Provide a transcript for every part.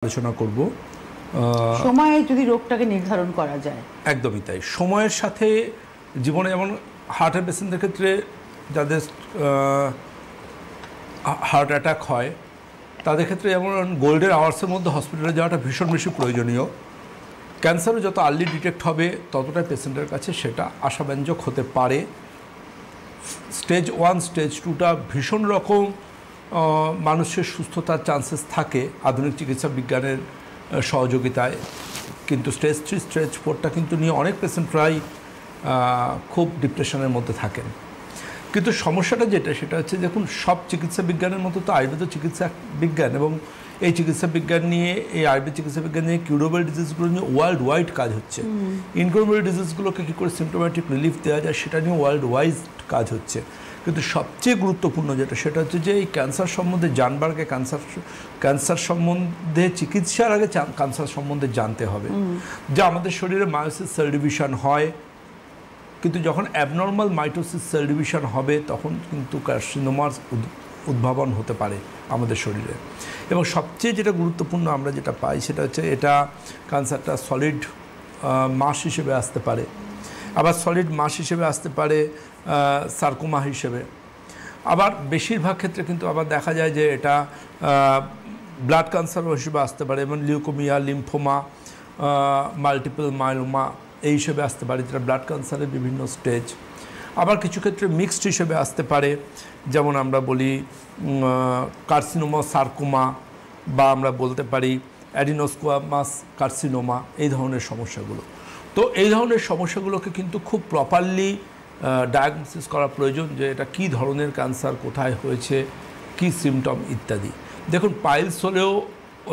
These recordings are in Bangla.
আলোচনা করব সময়ে যদি রোগটাকে নির্ধারণ করা যায়। একদমই তাই। সময়ের সাথে জীবনে যেমন হার্টের পেশেন্টদের ক্ষেত্রে যাদের হার্ট অ্যাটাক হয় তাদের ক্ষেত্রে যেমন গোল্ডেন আওয়ার্সের মধ্যে হসপিটালে যাওয়াটা ভীষণ বেশি প্রয়োজনীয়। ক্যান্সারও যত আর্লি ডিটেক্ট হবে ততটাই পেশেন্টের কাছে সেটা আশাব্যঞ্জক হতে পারে। স্টেজ 1 স্টেজ 2টা ভীষণ রকম মানুষের সুস্থতার চান্সেস থাকে আধুনিক চিকিৎসা বিজ্ঞানের সহযোগিতায়, কিন্তু স্টেজ 3 স্টেজ 4টা কিন্তু নিয়ে অনেক পেশেন্টরাই খুব ডিপ্রেশনের মধ্যে থাকেন। কিন্তু সমস্যাটা যেটা সেটা হচ্ছে দেখুন, সব চিকিৎসা বিজ্ঞানের মতো তো আয়ুর্বেদ চিকিৎসা বিজ্ঞান, এবং এই চিকিৎসা বিজ্ঞান নিয়ে এই আয়ুর্বেদ চিকিৎসা বিজ্ঞান নিয়ে কিউরেবল ডিজিজগুলো নিয়ে ওয়ার্ল্ড ওয়াইড কাজ হচ্ছে। ইনকিউরেবল ডিজিজগুলোকে কী করে সিমটোম্যাটিক রিলিফ দেওয়া যায় সেটা নিয়ে ওয়ার্ল্ড ওয়াইড কাজ হচ্ছে। কিন্তু সবচেয়ে গুরুত্বপূর্ণ যেটা সেটা হচ্ছে যে এই ক্যান্সার সম্বন্ধে জানবার আগে ক্যান্সার সম্বন্ধে চিকিৎসার আগে ক্যান্সার সম্বন্ধে জানতে হবে। যে আমাদের শরীরে মায়োসিস সেল ডিভিশন হয়, কিন্তু যখন অ্যাবনর্মাল মাইটোসিস সেল ডিভিশন হবে তখন কিন্তু কার্সিনোমার উদ্ভাবন হতে পারে আমাদের শরীরে। এবং সবচেয়ে যেটা গুরুত্বপূর্ণ আমরা যেটা পাই সেটা হচ্ছে এটা ক্যান্সারটা সলিড মাস হিসেবে আসতে পারে, আবার সলিড মাস হিসেবে আসতে পারে সার্কোমা হিসেবে, আবার বেশিরভাগ ক্ষেত্রে কিন্তু আবার দেখা যায় যে এটা ব্লাড ক্যান্সার হিসেবে আসতে পারে, এবং লিউকোমিয়া, লিম্ফোমা, মাল্টিপল মায়োলোমা এই হিসেবে আসতে পারে, যেটা ব্লাড ক্যান্সারের বিভিন্ন স্টেজ। আবার কিছু ক্ষেত্রে মিক্সড হিসেবে আসতে পারে, যেমন আমরা বলি কার্সিনোমা সার্কোমা, বা আমরা বলতে পারি অ্যাডিনোস্কোয়ামাস কার্সিনোমা, এই ধরনের সমস্যাগুলো। তো এই ধরনের সমস্যাগুলোকে কিন্তু খুব প্রপারলি ডায়াগনোসিস করা প্রয়োজন, যে এটা কী ধরনের ক্যান্সার, কোথায় হয়েছে, কী সিমটম ইত্যাদি। দেখুন, পাইলস হলেও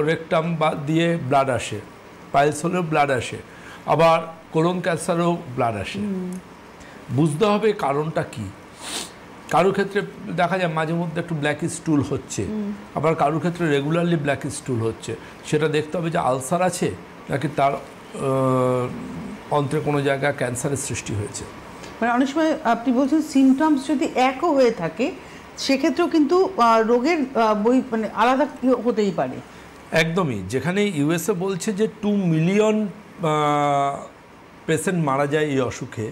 রেকটাম বা দিয়ে ব্লাড আসে, পাইলস হলেও ব্লাড আসে, আবার কোলন ক্যান্সারেও ব্লাড আসে। বুঝতে হবে কারণটা কী। কারোর ক্ষেত্রে দেখা যায় মাঝে মধ্যে একটু ব্ল্যাক স্টুল হচ্ছে, আবার কারোর ক্ষেত্রে রেগুলারলি ব্ল্যাক স্টুল হচ্ছে। সেটা দেখতে হবে যে আলসার আছে নাকি তার অন্ত্রে কোনো জায়গায় ক্যান্সারের সৃষ্টি হয়েছে। মানে অনেক সময় আপনি বলছেন সিমটমস যদি একও হয়ে থাকে সেক্ষেত্রেও কিন্তু রোগের মানে আলাদা হতেই পারে। একদমই। যেখানে ইউএসএ বলছে যে 2 মিলিয়ন পেশেন্ট মারা যায় এই অসুখে,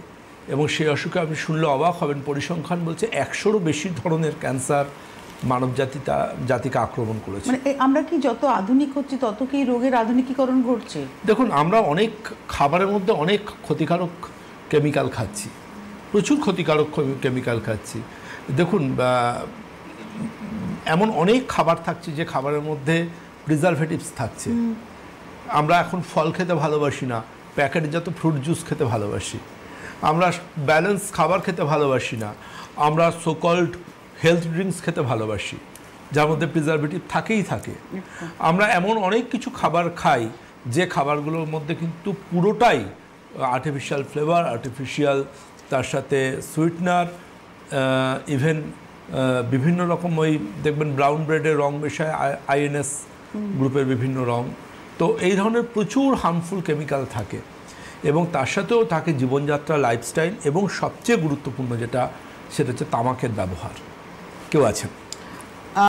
এবং সেই অসুখে আপনি শুনলে অবাক হবেন, পরিসংখ্যান বলছে 100রও বেশি ধরনের ক্যান্সার মানব জাতিকে আক্রমণ করেছে। মানে আমরা কি যত আধুনিক হচ্ছে তত কি রোগের আধুনিকীকরণ ঘটছে? দেখুন, আমরা অনেক খাবারের মধ্যে অনেক ক্ষতিকারক কেমিক্যাল খাচ্ছি, প্রচুর ক্ষতিকারক কেমিক্যাল খাচ্ছি। দেখুন, এমন অনেক খাবার থাকছে যে খাবারের মধ্যে প্রিজারভেটিভস থাকছে। আমরা এখন ফল খেতে ভালোবাসি না, প্যাকেটজাত ফ্রুট জুস খেতে ভালোবাসি। আমরা ব্যালেন্স খাবার খেতে ভালোবাসি না, আমরা সোকল্ড হেলথ ড্রিঙ্কস খেতে ভালোবাসি, যার মধ্যে প্রিজারভেটিভ থাকেই থাকে। আমরা এমন অনেক কিছু খাবার খাই যে খাবারগুলোর মধ্যে কিন্তু পুরোটাই আর্টিফিশিয়াল ফ্লেভার, আর্টিফিশিয়াল, তার সাথে সুইটনার, ইভেন বিভিন্ন রকম ওই দেখবেন ব্রাউন ব্রেডের রং মেশায় আইএনএস গ্রুপের বিভিন্ন রং। তো এই ধরনের প্রচুর হার্মফুল কেমিক্যাল থাকে, এবং তার সাথেও থাকে জীবনযাত্রা, লাইফস্টাইল, এবং সবচেয়ে গুরুত্বপূর্ণ যেটা সেটা হচ্ছে তামাকের ব্যবহার। কেউ আছেন